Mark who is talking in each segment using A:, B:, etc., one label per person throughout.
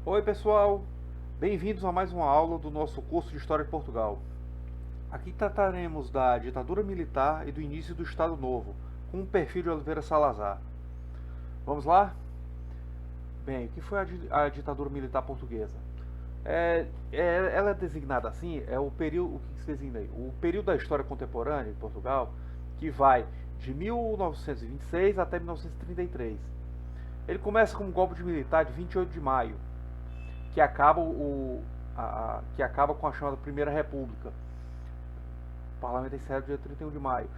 A: Oi pessoal, bem-vindos a mais uma aula do nosso curso de História de Portugal. Aqui trataremos da ditadura militar e do início do Estado Novo, com o perfil de Oliveira Salazar. Vamos lá? Bem, o que foi a ditadura militar portuguesa? Ela é designada assim, é o período, o que se designa aí? O período da história contemporânea de Portugal, que vai de 1926 até 1933. Ele começa com um golpe de militar de 28 de maio, que acaba com a chamada Primeira República. O parlamento encerra dia 31 de maio.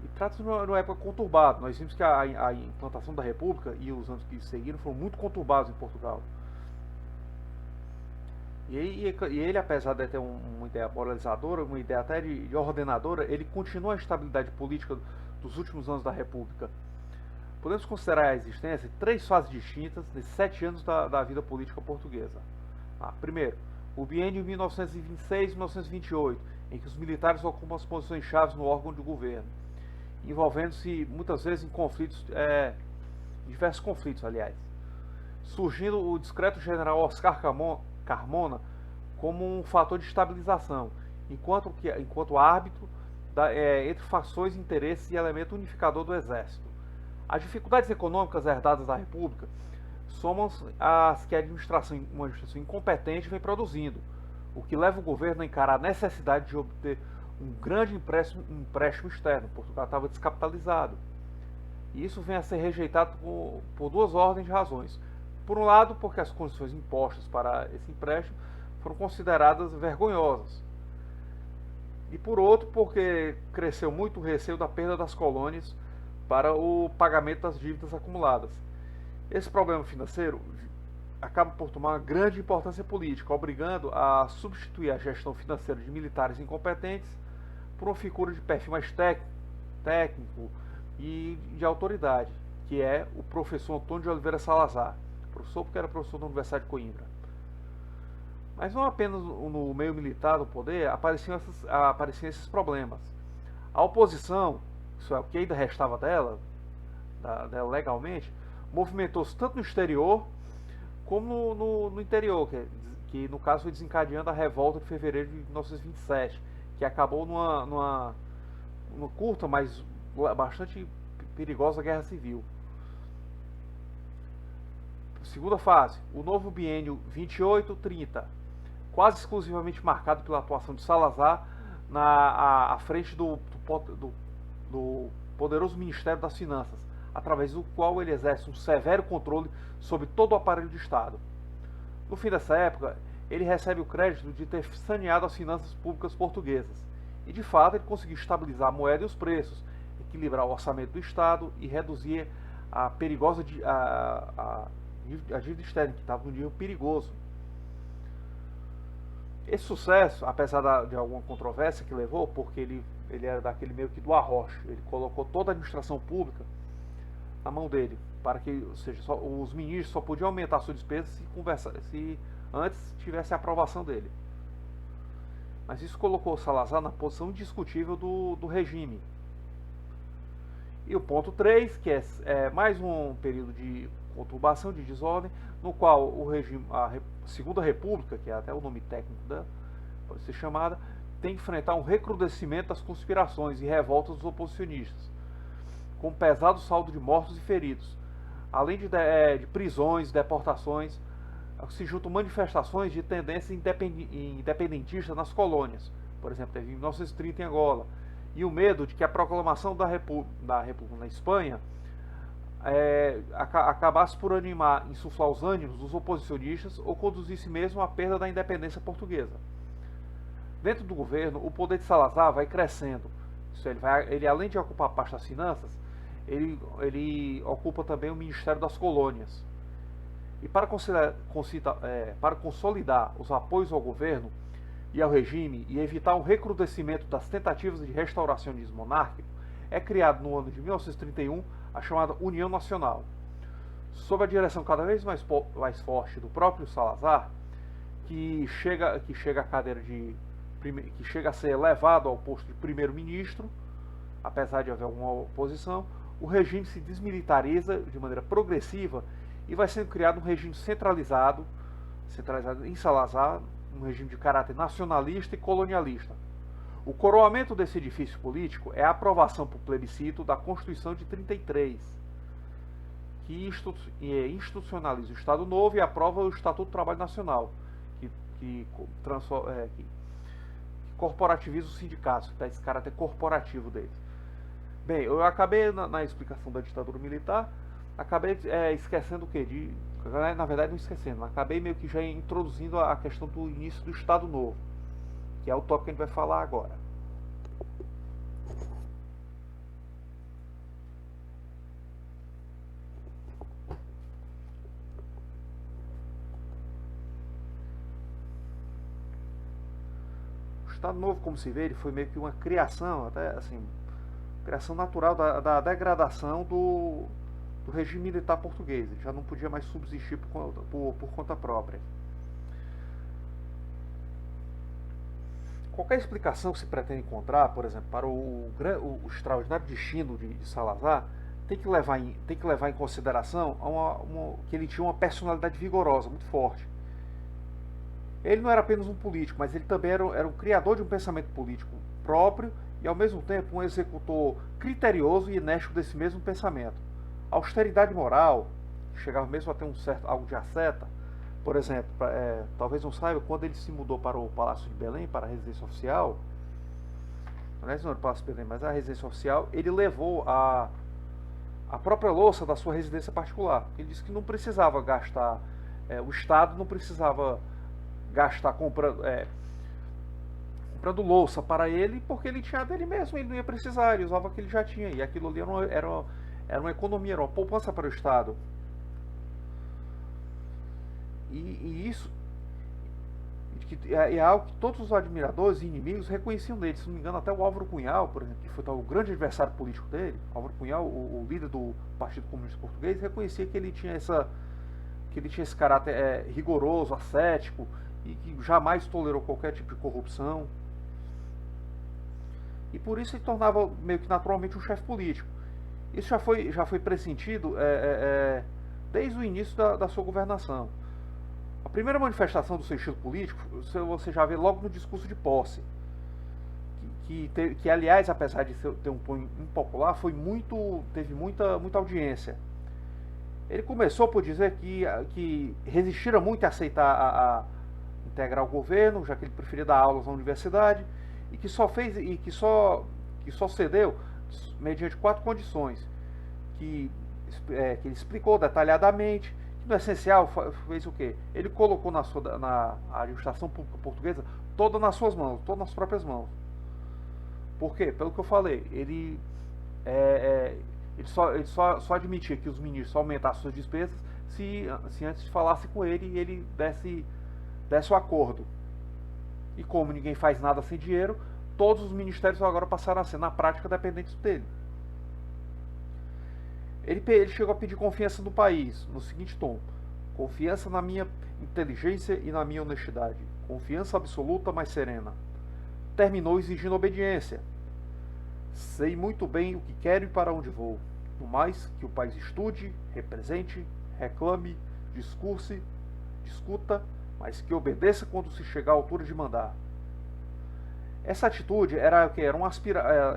A: E trata-se de uma época conturbada. Nós vimos que a implantação da República e os anos que seguiram foram muito conturbados em Portugal. E ele, apesar de ter uma ideia moralizadora, uma ideia até de ordenadora, ele continua a estabilidade política dos últimos anos da República. Podemos considerar a existência de três fases distintas nesses 7 anos da vida política portuguesa. Primeiro, o biênio 1926-1928, em que os militares ocupam as posições chaves no órgão de governo, envolvendo-se muitas vezes em conflitos, diversos conflitos, aliás, surgindo o discreto general Oscar Carmona como um fator de estabilização, enquanto árbitro entre fações, interesses e elemento unificador do exército. As dificuldades econômicas herdadas da República somam as que uma administração incompetente vem produzindo, o que leva o governo a encarar a necessidade de obter um grande empréstimo externo. Portugal estava descapitalizado. E isso vem a ser rejeitado por duas ordens de razões. Por um lado, porque as condições impostas para esse empréstimo foram consideradas vergonhosas. E por outro, porque cresceu muito o receio da perda das colônias para o pagamento das dívidas acumuladas. Esse problema financeiro acaba por tomar uma grande importância política, obrigando a substituir a gestão financeira de militares incompetentes por uma figura de perfil mais técnico e de autoridade, que é o professor Antônio de Oliveira Salazar, professor porque era professor da Universidade de Coimbra. Mas não apenas no meio militar do poder apareciam esses problemas. A oposição, isso é o que ainda restava dela legalmente, movimentou-se tanto no exterior como no interior, que no caso foi desencadeando a revolta de fevereiro de 1927, que acabou numa curta, mas bastante perigosa guerra civil. Segunda fase, o novo biênio 28-30, quase exclusivamente marcado pela atuação de Salazar à frente do poderoso Ministério das Finanças, através do qual ele exerce um severo controle sobre todo o aparelho de Estado. No fim dessa época, ele recebe o crédito de ter saneado as finanças públicas portuguesas. E de fato ele conseguiu estabilizar a moeda e os preços, equilibrar o orçamento do Estado e reduzir a perigosa a dívida externa, que estava num nível perigoso. Esse sucesso, apesar de alguma controvérsia que levou, porque ele era daquele meio que do arrocho, ele colocou toda a administração pública na mão dele, para que, ou seja, os ministros só podiam aumentar a sua despesa se antes tivesse a aprovação dele. Mas isso colocou Salazar na posição indiscutível do regime. E o ponto 3, que é mais um período de conturbação, de desordem, no qual a Segunda República, que é até o nome técnico pode ser chamada, tem que enfrentar um recrudescimento das conspirações e revoltas dos oposicionistas, com um pesado saldo de mortos e feridos, além de prisões, deportações, se juntam manifestações de tendência independentista nas colônias. Por exemplo, teve em 1930 em Angola. E o medo de que a proclamação da República na Espanha acabasse por insuflar os ânimos dos oposicionistas ou conduzisse mesmo à perda da independência portuguesa. Dentro do governo, o poder de Salazar vai crescendo. Ele além de ocupar a parte das finanças, ele ocupa também o Ministério das Colônias. E para consolidar os apoios ao governo e ao regime e evitar um recrudescimento das tentativas de restauracionismo monárquico, é criado no ano de 1931 a chamada União Nacional. Sob a direção cada vez mais forte do próprio Salazar, que chega à cadeira que chega a ser elevado ao posto de primeiro-ministro, apesar de haver alguma oposição, o regime se desmilitariza de maneira progressiva e vai sendo criado um regime centralizado centralizado em Salazar, um regime de caráter nacionalista e colonialista. O coroamento desse edifício político é a aprovação por plebiscito da Constituição de 33, que institucionaliza o Estado Novo e aprova o Estatuto do Trabalho Nacional, que corporativiza os sindicatos, que dá esse caráter corporativo deles. Bem, eu acabei na explicação da ditadura militar, acabei esquecendo o quê? Na verdade não esquecendo, acabei meio que já introduzindo a questão do início do Estado Novo, que é o tópico que a gente vai falar agora. O Estado Novo, como se vê, ele foi meio que uma criação, até assim, criação natural da degradação do regime militar português. Ele já não podia mais subsistir por conta própria. Qualquer explicação que se pretende encontrar, por exemplo, para o extraordinário destino de Salazar, tem que levar em consideração que ele tinha uma personalidade vigorosa, muito forte. Ele não era apenas um político, mas ele também era um criador de um pensamento político próprio e, ao mesmo tempo, um executor criterioso e enérgico desse mesmo pensamento. A austeridade moral, que chegava mesmo a ter algo de asceta, por exemplo, talvez não saiba, quando ele se mudou para o Palácio de Belém, para a residência oficial, aliás, não era o Palácio de Belém, mas a residência oficial, ele levou a própria louça da sua residência particular. Ele disse que não precisava gastar, o Estado não precisava gastar comprando louça para ele, porque ele tinha dele mesmo, ele não ia precisar, ele usava o que ele já tinha, e aquilo ali era uma economia, era uma poupança para o Estado. E isso é algo que todos os admiradores e inimigos reconheciam dele. Se não me engano, até o Álvaro Cunhal, por exemplo, que foi o grande adversário político dele, Álvaro Cunhal, o líder do Partido Comunista Português, reconhecia que ele tinha esse caráter rigoroso, ascético, e que jamais tolerou qualquer tipo de corrupção. E por isso ele tornava meio que naturalmente um chefe político. Isso já foi pressentido desde o início da sua governação. A primeira manifestação do seu estilo político você já vê logo no discurso de posse, que aliás, apesar de ter um tom impopular, teve muita audiência. Ele começou por dizer que resistira muito a aceitar a integrar o governo, já que ele preferia dar aulas na universidade, e que só cedeu mediante 4 condições, que ele explicou detalhadamente. No essencial, fez o quê? Ele colocou na administração pública portuguesa toda nas suas mãos, todas nas próprias mãos. Por quê? Pelo que eu falei, ele só admitia que os ministros aumentassem suas despesas se antes falasse com ele e ele desse o acordo. E como ninguém faz nada sem dinheiro, todos os ministérios agora passaram a ser, na prática, dependentes dele. Ele chegou a pedir confiança no país, no seguinte tom: confiança na minha inteligência e na minha honestidade. Confiança absoluta, mas serena. Terminou exigindo obediência. Sei muito bem o que quero e para onde vou. No mais, que o país estude, represente, reclame, discuta, mas que obedeça quando se chegar à altura de mandar. Essa atitude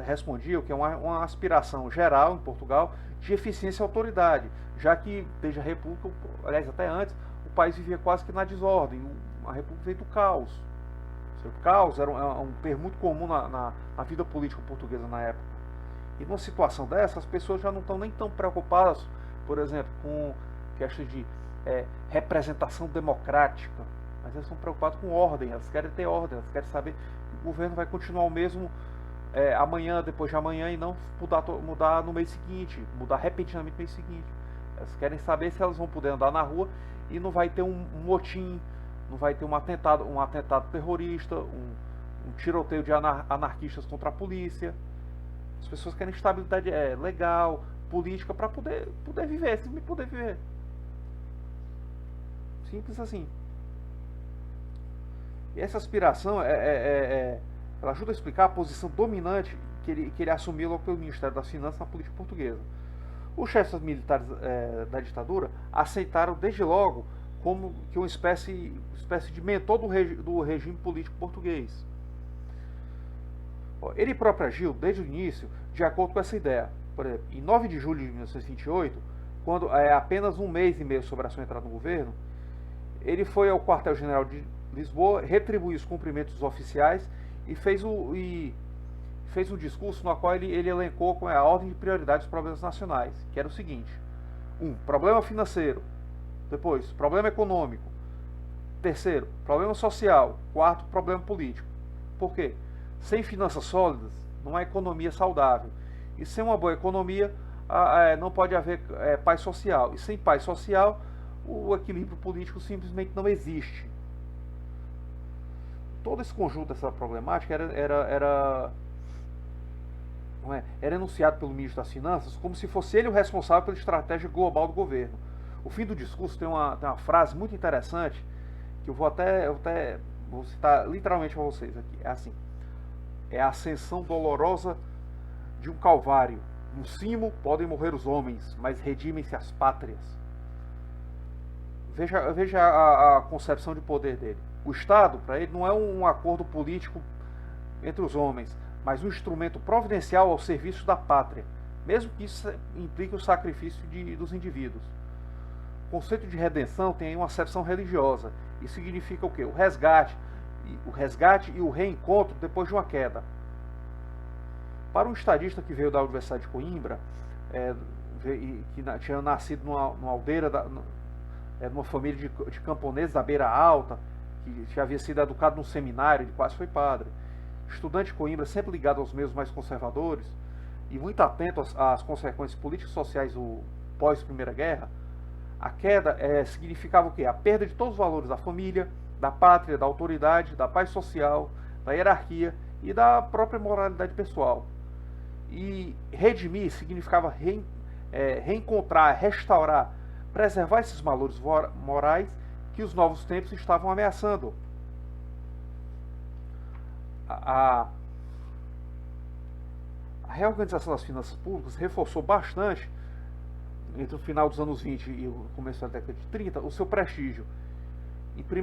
A: respondia que é uma aspiração geral em Portugal de eficiência e autoridade, já que desde a República, aliás até antes, o país vivia quase que na desordem. A República veio do caos. O caos era um termo muito comum na vida política portuguesa na época. E numa situação dessa, as pessoas já não estão nem tão preocupadas, por exemplo, com questões de representação democrática, mas elas estão preocupadas com ordem, elas querem ter ordem, elas querem saber que o governo vai continuar o mesmo amanhã, depois de amanhã, e não mudar no mês seguinte, mudar repentinamente no mês seguinte. Elas querem saber se elas vão poder andar na rua e não vai ter um motim, não vai ter um atentado terrorista, um tiroteio de anarquistas contra a polícia. As pessoas querem estabilidade legal, política, para poder viver, simplesmente poder viver. Simples assim. E essa aspiração ela ajuda a explicar a posição dominante que ele assumiu logo pelo Ministério das Finanças na política portuguesa. Os chefes militares da ditadura aceitaram desde logo como que uma espécie de mentor do regime político português. Ele próprio agiu, desde o início, de acordo com essa ideia. Por exemplo, em 9 de julho de 1928, quando apenas um mês e meio sobre a sua entrada no governo, ele foi ao quartel-general de Lisboa, retribuiu os cumprimentos oficiais e fez um discurso no qual ele elencou com a ordem de prioridade dos problemas nacionais, que era o seguinte: problema financeiro. Depois, problema econômico. Terceiro, problema social. Quarto, problema político. Por quê? Sem finanças sólidas, não há economia saudável. E sem uma boa economia, não pode haver paz social. E sem paz social, o equilíbrio político simplesmente não existe. Todo esse conjunto dessa problemática era enunciado pelo ministro das Finanças como se fosse ele o responsável pela estratégia global do governo. O fim do discurso tem uma frase muito interessante, que eu vou citar literalmente para vocês aqui. É assim: é a ascensão dolorosa de um calvário. No cimo podem morrer os homens, mas redimem-se as pátrias. Veja a concepção de poder dele. O Estado, para ele, não é um acordo político entre os homens, mas um instrumento providencial ao serviço da pátria, mesmo que isso implique o sacrifício dos indivíduos. O conceito de redenção tem uma acepção religiosa. Isso significa o quê? O resgate e o reencontro depois de uma queda. Para um estadista que veio da Universidade de Coimbra, que tinha nascido numa aldeia, numa família de camponeses da Beira Alta, que havia sido educado num seminário, ele quase foi padre. Estudante de Coimbra, sempre ligado aos meios mais conservadores e muito atento às consequências políticas e sociais do pós-Primeira Guerra, a queda significava o quê? A perda de todos os valores da família, da pátria, da autoridade, da paz social, da hierarquia e da própria moralidade pessoal. E redimir significava reencontrar, restaurar, preservar esses valores morais que os novos tempos estavam ameaçando. A reorganização das finanças públicas reforçou bastante, entre o final dos anos 20 e o começo da década de 30, o seu prestígio. Para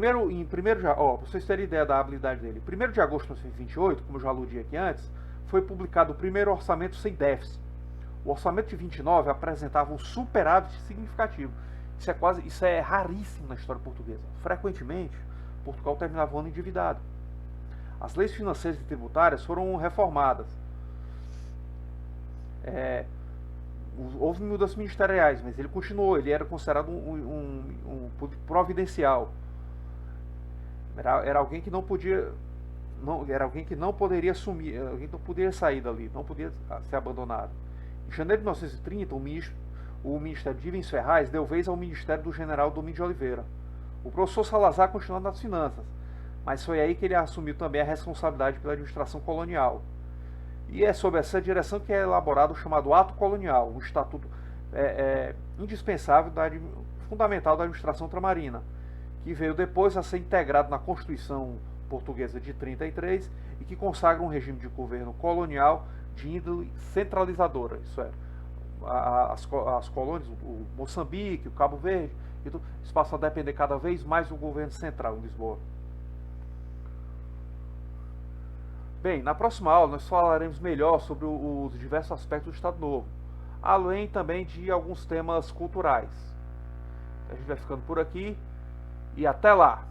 A: vocês terem ideia da habilidade dele, em 1º de agosto de 1928, como eu já aludi aqui antes, foi publicado o primeiro orçamento sem déficit. O orçamento de 29 apresentava um superávit significativo. Isso é raríssimo na história portuguesa. Frequentemente, Portugal terminava o ano endividado. As leis financeiras e tributárias foram reformadas. Houve mudanças ministeriais, mas ele continuou. Ele era considerado um providencial. Era alguém que não podia, era alguém que não poderia assumir, alguém que não poderia sair dali, não podia ser abandonado. Em janeiro de 1930, o Ministério de Ivens Ferraz deu vez ao Ministério do General Domingos de Oliveira. O professor Salazar continuou nas finanças, mas foi aí que ele assumiu também a responsabilidade pela administração colonial. E é sob essa direção que é elaborado o chamado Ato Colonial, um estatuto indispensável, fundamental da administração ultramarina, que veio depois a ser integrado na Constituição Portuguesa de 33 e que consagra um regime de governo colonial de índole centralizadora. Isso é, as colônias, o Moçambique, o Cabo Verde, eles passam a depender cada vez mais do governo central em Lisboa. Bem, na próxima aula nós falaremos melhor sobre os diversos aspectos do Estado Novo, além também de alguns temas culturais. A gente vai ficando por aqui e até lá!